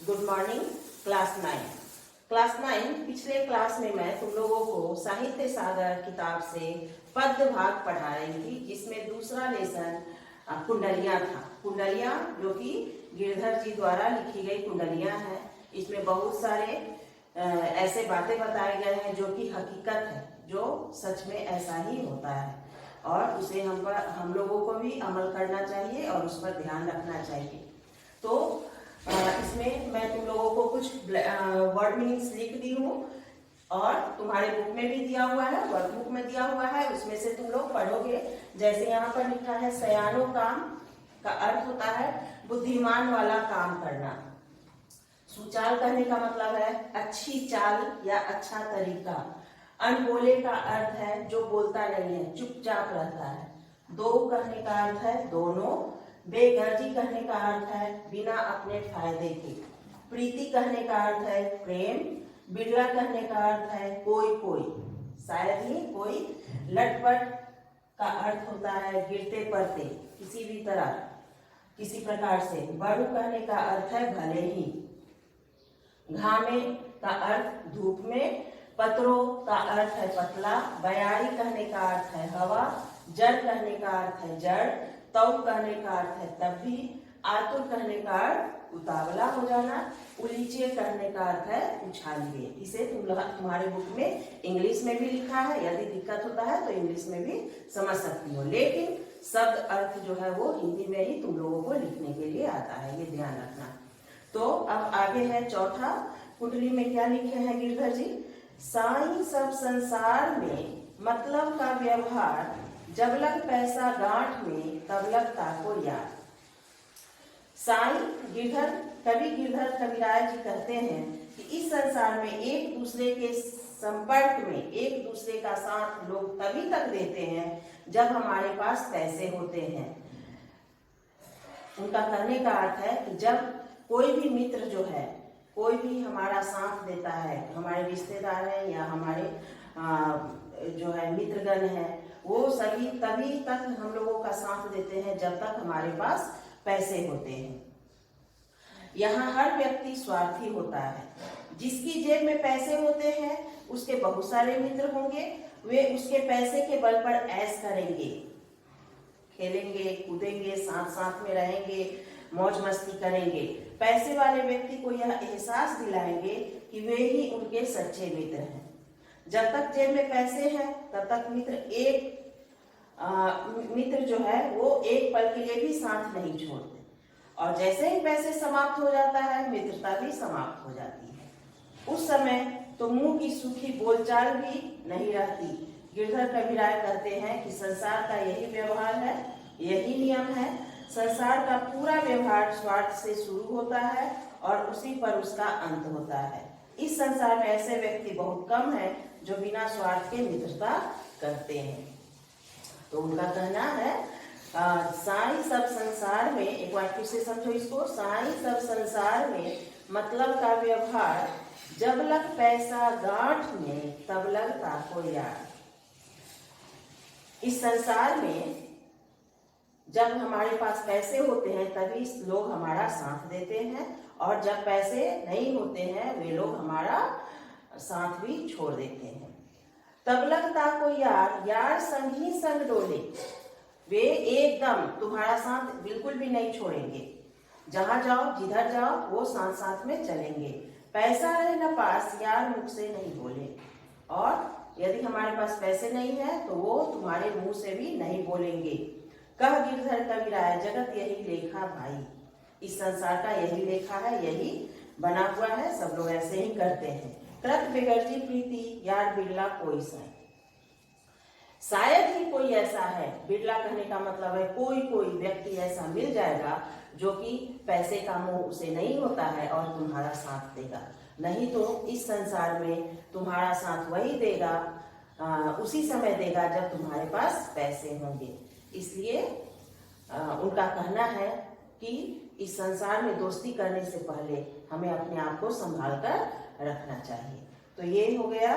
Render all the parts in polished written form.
Good morning class 9 पिछले class में मैं तुम लोगों को साहित्य सागर किताब से पद्य भाग पढ़ा रही थी, जिसमें दूसरा लेसन कुंडलियां था। कुंडलियां जो कि गिरधर जी द्वारा लिखी गई कुंडलियां हैं। इसमें बहुत सारे ऐसे बातें बताए गए हैं जो कि हकीकत है, जो सच में ऐसा ही होता है और उसे हम लोगों को भी अमल करना चाहिए और उस पर ध्यान रखना चाहिए। तो इसमें मैं तुम लोगों को कुछ वर्ड मीनिंग्स लिख दी हूँ और तुम्हारे बुक में भी दिया हुआ है, वर्कबुक में दिया हुआ है, उसमें से तुम लोग पढ़ोगे। जैसे यहाँ पर लिखा है, सयानो काम का अर्थ होता है बुद्धिमान वाला काम करना। सुचाल कहने का मतलब है अच्छी चाल या अच्छा तरीका। अनबोले का अर्थ है जो बोलता नहीं है, चुपचाप रहता है। दो कहने का अर्थ है दोनों। बेगर्जी कहने का अर्थ है बिना अपने फायदे के। प्रीति कहने का अर्थ है प्रेम। बिरला कहने का अर्थ है कोई कोई, शायद ही कोई। लटपट का अर्थ होता है गिरते पड़ते, किसी भी तरह, किसी प्रकार से। बड़ू कहने का अर्थ है भले ही। घामे का अर्थ धूप में। पत्रो का अर्थ है पतला। बयारी कहने का अर्थ है हवा। जड़ कहने का अर्थ है जड़। तव कहने का अर्थ है तब भी। आतुर कहने का अर्थ उतावला हो जाना। उलीचिए कहने का अर्थ है उछालिए। इसे तुम्हारे बुक में इंग्लिश में भी लिखा है, यदि दिक्कत होता है तो इंग्लिश में भी समझ सकती हो, लेकिन शब्द अर्थ जो है वो हिंदी में ही तुम लोगों को लिखने के लिए आता है, ये ध्यान रखना। तो अब आगे है चौथा। कुंडली में क्या लिखे हैं गिरधर जी? साईं सब संसार में मतलब का व्यवहार, जब लग पैसा गांठ में तब लग ताको यार। साईं गिरधर कविराय जी कहते हैं कि इस संसार में एक दूसरे के संपर्क में, एक दूसरे का साथ लोग तभी तक देते हैं जब हमारे पास पैसे होते हैं। उनका कहने का अर्थ है कि जब कोई भी मित्र जो है, कोई भी हमारा साथ देता है, हमारे रिश्तेदार हैं या हमारे जो है मित्रगण है, वो सभी तभी तक हम लोगों का साथ देते हैं जब तक हमारे पास पैसे होते हैं। यहाँ हर व्यक्ति स्वार्थी होता है। जिसकी जेब में पैसे होते हैं उसके बहुत सारे मित्र होंगे, वे उसके पैसे के बल पर ऐश करेंगे, खेलेंगे, कूदेंगे, साथ साथ में रहेंगे, मौज मस्ती करेंगे। पैसे वाले व्यक्ति को यह एहसास दिलाएंगे कि वे ही उनके सच्चे मित्र हैं। जब तक जेब में पैसे हैं तब तक मित्र जो है वो एक पल के लिए भी साथ नहीं छोड़ते, और जैसे ही पैसे समाप्त हो जाता है मित्रता भी समाप्त हो जाती है। उस समय तो मुंह की सूखी बोलचाल भी नहीं रहती। गिरधर कविराय कहते हैं कि संसार का यही व्यवहार है, यही नियम है। संसार का पूरा व्यवहार स्वार्थ से शुरू होता है और उसी पर उसका अंत होता है। इस संसार में ऐसे व्यक्ति बहुत कम हैं जो बिना स्वार्थ के मित्रता करते हैं। तो उनका कहना है साईं सब संसार में, एक बार फिर से समझो इसको, साईं सब संसार में मतलब का व्यवहार, जब लग पैसा गांठ में तब लग ताको यार। इस संसार में जब हमारे पास पैसे होते हैं तभी लोग हमारा साथ देते हैं, और जब पैसे नहीं होते हैं वे लोग हमारा साथ भी छोड़ देते हैं। तब लगता को यार संग ही संग डोले। वे एकदम तुम्हारा साथ बिल्कुल भी नहीं छोड़ेंगे। जहां जाओ, जिधर जाओ, वो साथ साथ में चलेंगे। पैसा रहे न पास, यार मुख से नहीं बोले। और यदि हमारे पास पैसे नहीं है तो वो तुम्हारे मुंह से भी नहीं बोलेंगे। कह गिरधर कविराय जगत यही लेखा भाई। इस संसार का यही लेखा है, यही बना हुआ है, सब लोग ऐसे ही करते हैं। कृत बेगर्जी प्रीति यार बिरला कोई सा, शायद ही कोई ऐसा है। बिरला कहने का मतलब है कोई कोई व्यक्ति ऐसा मिल जाएगा जो कि पैसे का मोह उसे नहीं होता है और तुम्हारा साथ देगा। नहीं तो इस संसार में तुम्हारा साथ वही देगा, उसी समय देगा जब तुम्हारे पास पैसे होंगे। इसलिए उनका कहना है कि इस संसार में दोस्ती करने से पहले हमें अपने आप को संभाल कर रखना चाहिए। तो ये हो गया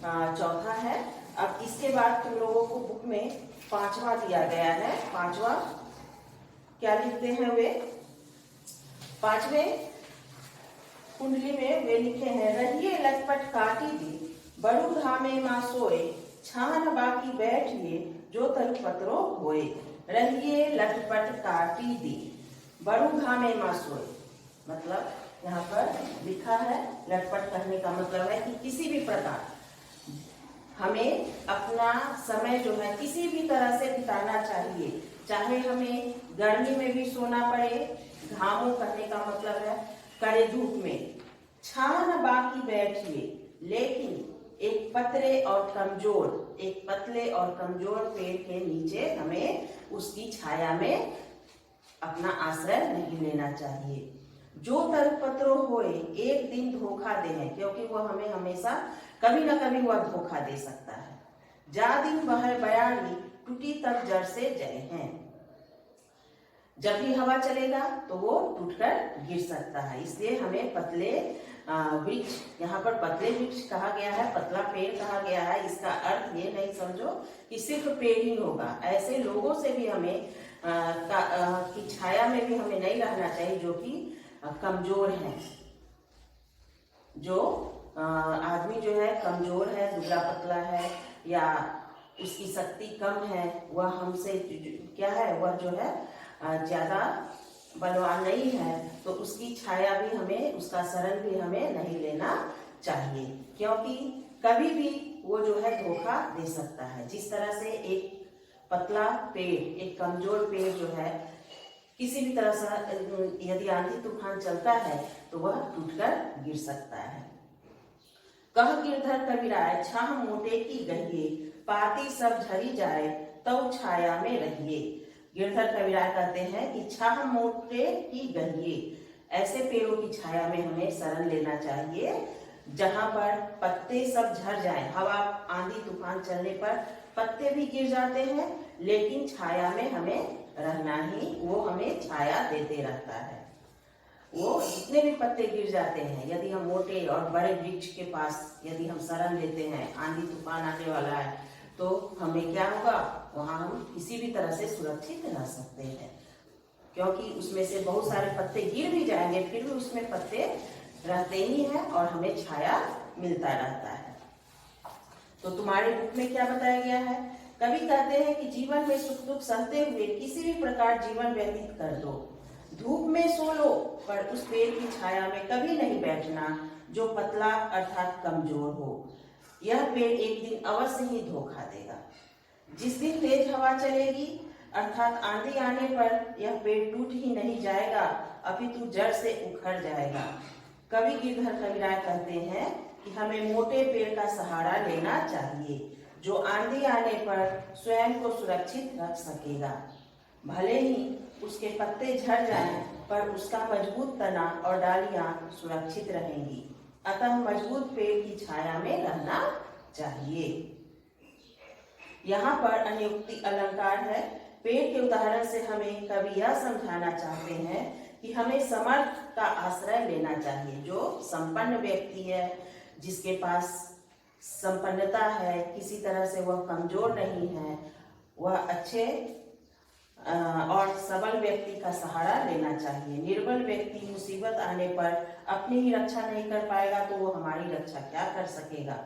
चौथा है। अब इसके बाद तुम लोगों को बुक में पांचवा दिया गया है। पांचवा क्या लिखते हैं वे? पांचवें कुंडली में वे लिखे हैं, रहिए लटपट काटी दी, बड़ू धामे माँ सोए, छान बाकी बैठिए, जो तरु पत्रो होए। रहिए लटपट काटी दी, बड़ू धामे माँ सोए, मतलब यहाँ पर लिखा है, लटपट कहने का मतलब है कि किसी भी प्रकार हमें अपना समय जो है किसी भी तरह से बिताना चाहिए, चाहे हमें गर्मी में भी सोना पड़े, घामों कहने का मतलब है कड़े धूप में, छान बाकी बैठिए, लेकिन एक पतले और कमजोर पेड़ के नीचे हमें उसकी छाया में अपना आश्रय नहीं लेना चाहिए। जो तरु पत्रो होए, एक दिन धोखा दे है, क्योंकि वह हमें हमेशा कभी न कभी वह धोखा दे सकता है। जा दिन बहर बयानी, टूटी तब जड़ से जय हैं। जब भी हवा चलेगा तो वो टूटकर गिर सकता है, इसलिए हमें पतले वृक्ष, यहाँ पर पतले वृक्ष कहा गया है, पतला पेड़ कहा गया है। इसका अर्थ ये नहीं समझो कि सिर्फ पेड़ ही होगा, ऐसे लोगों से भी हमें की छाया में भी हमें नहीं रहना चाहिए जो कि कमजोर है। जो आदमी जो है कमजोर है, दुबला पतला है या उसकी शक्ति कम है, वह हमसे क्या है, वह जो है ज्यादा बलवान नहीं है, तो उसकी छाया भी हमें, उसका शरण भी हमें नहीं लेना चाहिए, क्योंकि कभी भी वो जो है धोखा दे सकता है। जिस तरह से एक पतला पेड़, एक कमजोर पेड़ जो है किसी भी तरह से यदि आंधी तूफान चलता है तो वह टूटकर गिर सकता है। कह गिरधर कबीराय, छाह मोटे की गहिए, पाती सब झरी जाए, तब छाया में रहिए। गिरधर कबीराय कहते हैं कि छाह मोटे की गहिए, ऐसे पेड़ों की छाया में हमें शरण लेना चाहिए जहां पर पत्ते सब झड़ जाएं। हवा आंधी तूफान चलने पर पत्ते भी गिर जाते हैं, लेकिन छाया में हमें रहना ही, वो हमें छाया देते रहता है। वो जितने भी पत्ते गिर जाते हैं, यदि हम मोटे और बड़े वृक्ष के पास यदि हम शरण लेते हैं, आंधी तूफान आने वाला है, तो हमें क्या होगा, वहां हम किसी भी तरह से सुरक्षित रह सकते हैं, क्योंकि उसमें से बहुत सारे पत्ते गिर भी जाएंगे, फिर भी उसमें पत्ते रहते ही हैं और हमें छाया मिलता रहता है। तो तुम्हारे बुक में क्या बताया गया है, कवि कहते हैं कि जीवन में सुख दुख सहते हुए किसी भी प्रकार जीवन व्यतीत कर दो, धूप में सो लो, पर उस पेड़ की छाया में कभी नहीं बैठना जो पतला अर्थात कमजोर हो। यह पेड़ एक दिन अवश्य ही धोखा देगा। जिस दिन तेज हवा चलेगी अर्थात आंधी आने पर यह पेड़ टूट ही नहीं जाएगा, अपितु जड़ से उखड़ जाएगा। कवि गिरधर कबीराय कहते हैं कि हमें मोटे पेड़ का सहारा लेना चाहिए, जो आंधी आने पर स्वयं को सुरक्षित रख सकेगा। भले ही उसके पत्ते झड़ जाएं, पर उसका मजबूत तना और डालियां सुरक्षित रहेंगी। अतः मजबूत पेड़ की छाया में रहना चाहिए। यहाँ पर अन्योक्ति अलंकार है। पेड़ के उदाहरण से हमें कवि यह समझाना चाहते हैं कि हमें समर्थ का आश्रय लेना चाहिए। जो संपन्न व्यक्ति है, जिसके पास संपन्नता है, किसी तरह से वह कमजोर नहीं है, वह अच्छे और सबल व्यक्ति का सहारा लेना चाहिए। निर्बल व्यक्ति मुसीबत आने पर अपनी ही रक्षा नहीं कर पाएगा तो वो हमारी रक्षा क्या कर सकेगा।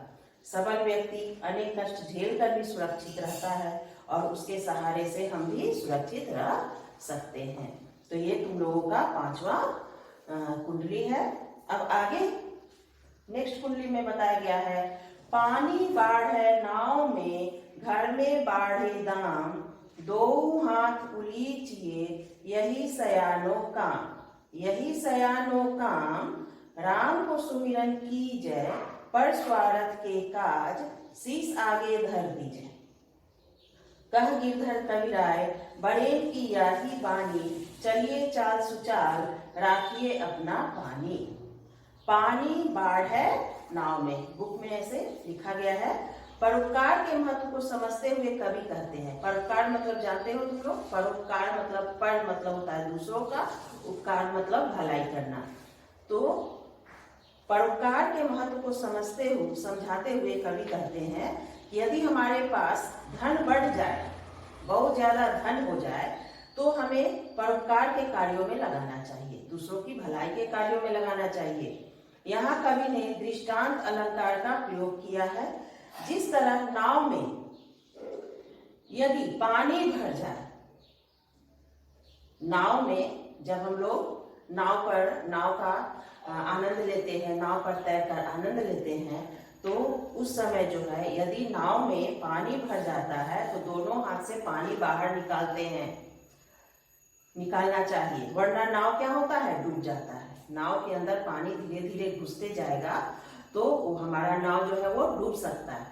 सबल व्यक्ति अनेक कष्ट झेल कर भी सुरक्षित रहता है और उसके सहारे से हम भी सुरक्षित रह सकते हैं। तो ये तुम लोगों का 5वां कुंडली है। अब आगे नेक्स्ट कुंडली में बताया गया है, पानी बाढ़ है नाव में, घर में बाढ़े दाम, दो हाथ उलीचिए, यही सयानो काम। यही सयानो काम, राम को सुमिरन कीजय, पर स्वार्थ के काज, शीश आगे धर दीजय। कह गिरधर कबीराय, बड़े की याही बानी, चलिए चाल सुचाल, राखिए अपना पानी। पानी बाढ़ है नाव में, बुक में ऐसे लिखा गया है। परोपकार के महत्व को समझते हुए कवि कहते हैं, परोपकार मतलब जानते हो तुम लोग, परोपकार मतलब पर मतलब होता है दूसरों का, उपकार मतलब भलाई करना। तो परोपकार के महत्व को समझाते हुए कवि कहते हैं कि यदि हमारे पास धन बढ़ जाए, बहुत ज्यादा धन हो जाए, तो हमें परोपकार के कार्यों में लगाना चाहिए, दूसरों की भलाई के कार्यों में लगाना चाहिए। यहाँ कवि ने दृष्टांत अलंकार का प्रयोग किया है। जिस तरह नाव में यदि पानी भर जाए, नाव में जब हम लोग नाव का आनंद लेते हैं, नाव पर तैरकर आनंद लेते हैं, तो उस समय जो है यदि नाव में पानी भर जाता है तो दोनों हाथ से पानी बाहर निकालना चाहिए, वरना नाव क्या होता है, डूब जाता है। नाव के अंदर पानी धीरे धीरे घुसते जाएगा तो हमारा नाव जो है वो डूब सकता है।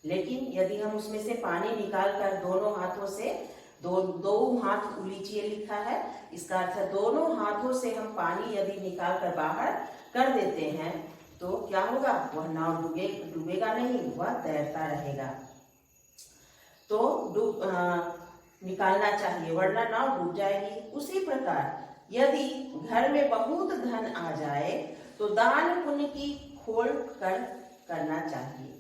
लेकिन यदि हम उसमें से पानी निकाल कर दोनों हाथों से, दो हाथ उलीचिए लिखा है, इसका अर्थ है दोनों हाथों से हम पानी यदि निकाल कर बाहर कर देते हैं तो क्या होगा, वह नाव डूबेगा नहीं, वह तैरता रहेगा। तो निकालना चाहिए वरना नाव डूब जाएगी। उसी प्रकार यदि घर में बहुत धन आ जाए तो दान पुण्य की खोल कर करना चाहिए।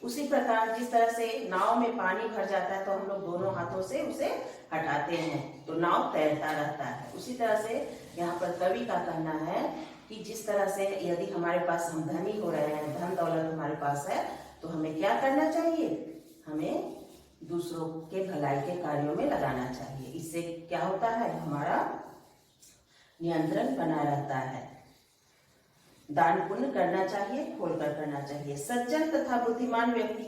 उसी प्रकार जिस तरह से नाव में पानी भर जाता है तो हम लोग दोनों हाथों से उसे हटाते हैं तो नाव तैरता रहता है। उसी तरह से यहाँ पर कवि का कहना है कि जिस तरह से यदि हमारे पास हम धनी हो रहे हैं, धन दौलत हमारे पास है, तो हमें क्या करना चाहिए, हमें दूसरों के भलाई के कार्यों में लगाना चाहिए। इससे क्या होता है, हमारा नियंत्रण बना रहता है। दान पुण्य करना चाहिए, खोलकर करना चाहिए। सज्जन तथा बुद्धिमान व्यक्ति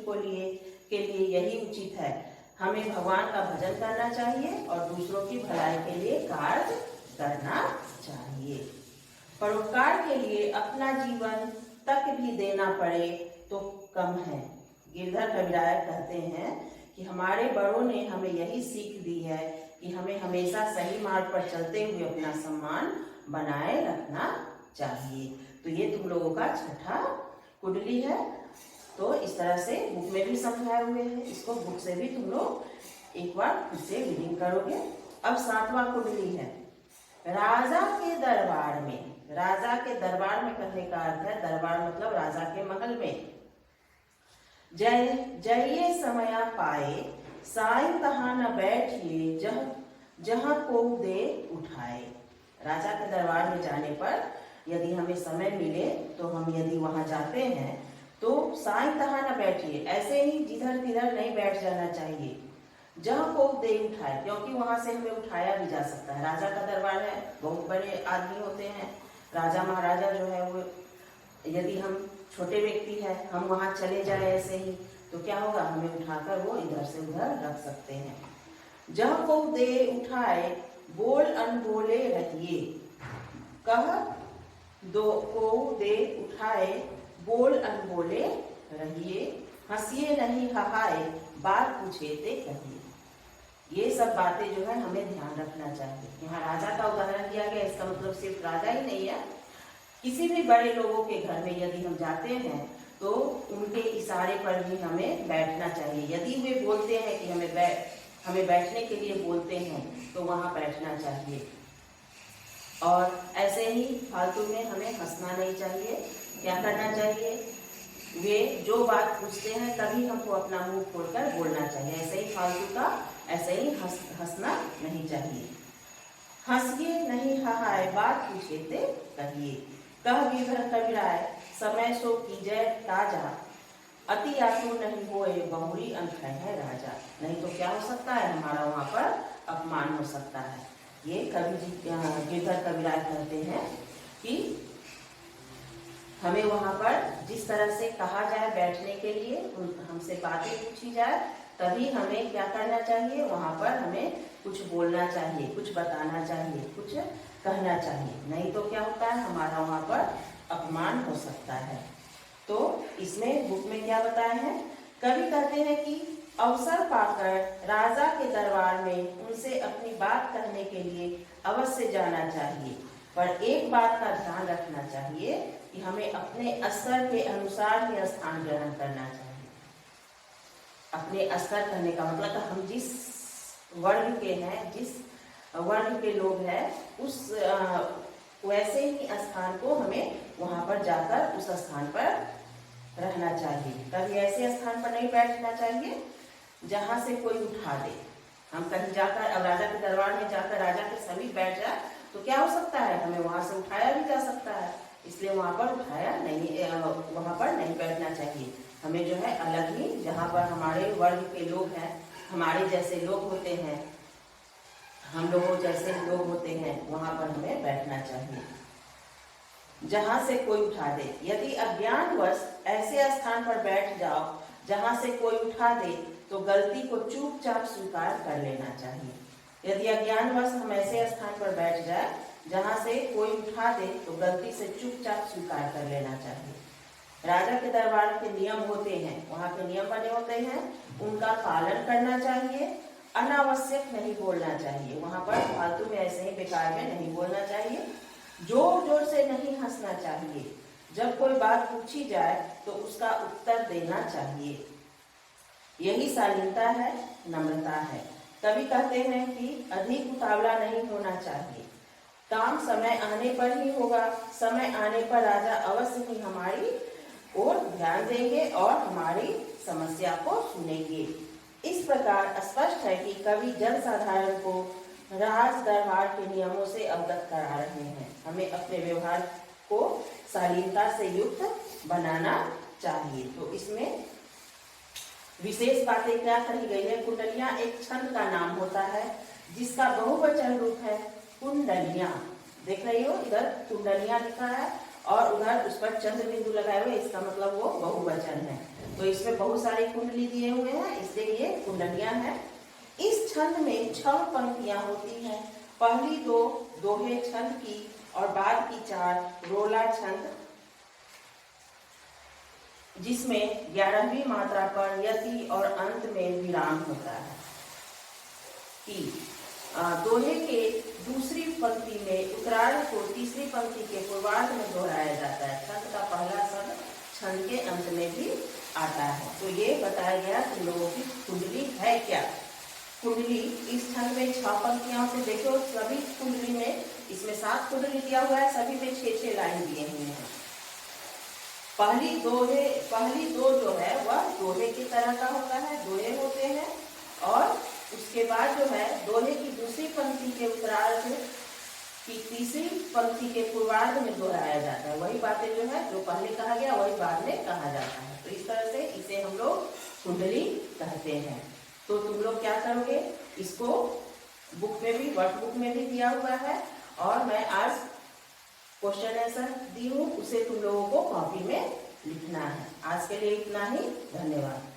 के लिए यही उचित है। हमें भगवान का भजन करना चाहिए और दूसरों की भलाई के लिए कार्य करना चाहिए। परोपकार के लिए अपना जीवन तक भी देना पड़े तो कम है। गिरधर कविराय कहते हैं कि हमारे बड़ों ने हमें यही सीख दी है कि हमें हमेशा सही मार्ग पर चलते हुए अपना सम्मान बनाए रखना चाहिए। तो ये तुम लोगों का छठा कुंडली है। तो इस तरह से बुक में भी समझाए हुए हैं, इसको बुक से भी तुम लोग एक बार खुद से रीडिंग करोगे। अब सातवां कुंडली है राजा के दरबार में। राजा के दरबार में कहने का अर्थ है, दरबार मतलब राजा के महल में। जय समया पाए साई तहाँ न बैठिए, जहाँ को दे उठाए। राजा के दरबार में जाने पर यदि हमें समय मिले तो हम यदि वहां जाते हैं तो साई तहाँ न बैठिए, ऐसे ही जिधर तिधर नहीं बैठ जाना चाहिए। जहाँ को दे उठाए, क्योंकि वहां से हमें उठाया भी जा सकता है। राजा का दरबार है, बहुत बड़े आदमी होते हैं, राजा महाराजा जो है वो, यदि हम छोटे व्यक्ति हैं, हम वहां चले जाए ऐसे ही तो क्या होगा, हमें उठाकर वो इधर से उधर रख सकते हैं। जहाँ को दे उठाए बोल अनबोले रहिए। कह दो को दे उठाए बोल अनबोले रहिए, हंसिए नहीं हहाए बात पूछे ते कहिए। ये सब बातें जो है हमें ध्यान रखना चाहिए। यहाँ राजा का उदाहरण दिया गया, इसका मतलब सिर्फ राजा ही नहीं है, किसी भी बड़े लोगों के घर में यदि हम जाते हैं तो उनके इशारे पर भी हमें बैठना चाहिए। यदि वे बोलते हैं कि हमें बैठने के लिए बोलते हैं तो वहां बैठना चाहिए। और ऐसे ही फालतू में हमें हंसना नहीं चाहिए। क्या करना चाहिए, वे जो बात पूछते हैं तभी हमको अपना मुंह खोलकर बोलना चाहिए। ऐसे ही फालतू का ऐसे ही हंसना नहीं चाहिए। हंसिए नहीं हहाए बात पूछे ते कहिए। कह गिरधर कविराय समय सो कीजय ताजा, अति आतुर नहीं होए बहुरी अंत है राजा। नहीं तो क्या हो सकता है, हमारा वहां पर अपमान हो सकता है। ये कवि जी गिरधर कविराय कहते हैं कि हमें वहां पर जिस तरह से कहा जाए बैठने के लिए, हमसे बातें पूछी जाए, तभी हमें क्या करना चाहिए, वहां पर हमें कुछ बोलना चाहिए, कुछ बताना चाहिए, कुछ कहना चाहिए। नहीं तो क्या होता है, हमारा वहां पर अपमान हो सकता है। तो इसमें बुक में क्या बताया है, कवि कहते हैं कि अवसर पाकर राजा के दरबार में उनसे अपनी बात कहने के लिए अवश्य जाना चाहिए, पर एक बात का ध्यान रखना चाहिए कि हमें अपने स्तर के अनुसार ही स्थान ग्रहण करना चाहिए। अपने स्तर करने का मतलब हम जिस वर्ग के हैं, जिस वर्ग के लोग हैं, उस वैसे ही स्थान को हमें वहां पर जाकर उस स्थान पर रहना चाहिए। कभी ऐसे स्थान पर नहीं बैठना चाहिए जहां से कोई उठा दे। हम कहीं जाकर, अब राजा के दरबार में जाकर राजा के समीप बैठ जाए तो क्या हो सकता है, हमें वहां से उठाया भी जा सकता है। इसलिए वहां पर उठाया नहीं, वहां पर नहीं बैठना चाहिए। हमें जो है अलग ही, जहां पर हमारे वर्ग के लोग हैं, हमारे जैसे लोग होते हैं, हम लोगों जैसे लोग होते हैं, वहां पर हमें बैठना चाहिए जहां से कोई उठा दे। यदि अज्ञानवश ऐसे स्थान पर बैठ जाओ जहां से कोई उठा दे तो गलती को चुपचाप स्वीकार कर लेना चाहिए। यदि अज्ञानवश हम ऐसे स्थान पर बैठ जाए जहां से कोई उठा दे तो गलती से चुपचाप स्वीकार कर लेना चाहिए। राजा के दरबार के नियम होते हैं, वहां के नियम बने होते हैं, उनका पालन करना चाहिए। अनावश्यक नहीं बोलना चाहिए, वहां पर फालतू में ऐसे ही बेकार में नहीं बोलना चाहिए। जोर जोर से नहीं हंसना चाहिए। जब कोई बात पूछी जाए तो उसका उत्तर देना चाहिए। यही शालीनता है, नम्रता है। कवि कहते हैं कि अधिक उतावला नहीं होना चाहिए, काम समय आने पर ही होगा। समय आने पर राजा अवश्य ही हमारी ओर ध्यान देंगे और हमारी समस्या को सुनेंगे। इस प्रकार स्पष्ट है कि कवि जनसाधारण को राज दरबार के नियमों से अवगत करा रहे हैं। हमें अपने व्यवहार को शालीनता से युक्त बनाना चाहिए। तो इसमें विशेष बातें क्या कही गई है? कुंडलियां एक छंद का नाम होता है जिसका बहुवचन रूप है कुंडलियां। देख रही हो, इधर कुंडलियां लिखा है और उधर उस पर चंद्र बिंदु लगाए हुए, इसका मतलब वो बहुवचन है। तो इसमें बहुत सारी कुंडली दिए हुए हैं, इसलिए ये कुंडलियां हैं। इस छंद में 6 पंक्तियां होती हैं। पहली 2 दोहे छंद की और बाद की 4 रोला छंद, जिसमें 11वीं मात्रा पर यति और अंत में विराम होता है। कि दोहे के दूसरी पंक्ति में उत्तरार्ध को तीसरी पंक्ति के पूर्वार्ध में दोहराया जाता है। छंद का पहला शब्द छंद के अंत में भी आता है। तो ये बताया गया तुम लोगों की कुंडली है क्या। कुंडली इस छंद में 6 पंक्तियां से देखो, सभी कुंडली में, इसमें 7 कुंडली दिया हुआ है, सभी में 6-6 लाइन दिए हुए हैं। पहली 2 जो है वह दोहे की तरह का होता है, दोहे होते हैं। और उसके बाद जो है दोहे की दूसरी पंक्ति के उत्तरार्ध की तीसरी पंक्ति के पूर्वार्ध में दोहराया जाता है। वही बातें जो है जो पहले कहा गया वही बाद में कहा जाता है। तो इस तरह से इसे हम लोग कुंडली कहते हैं। तो तुम लोग क्या करोगे, इसको बुक में भी, वर्कबुक में भी दिया हुआ है और मैं आज क्वेश्चन आंसर दी हूँ, उसे तुम लोगों को कॉपी में लिखना है। आज के लिए इतना ही, धन्यवाद।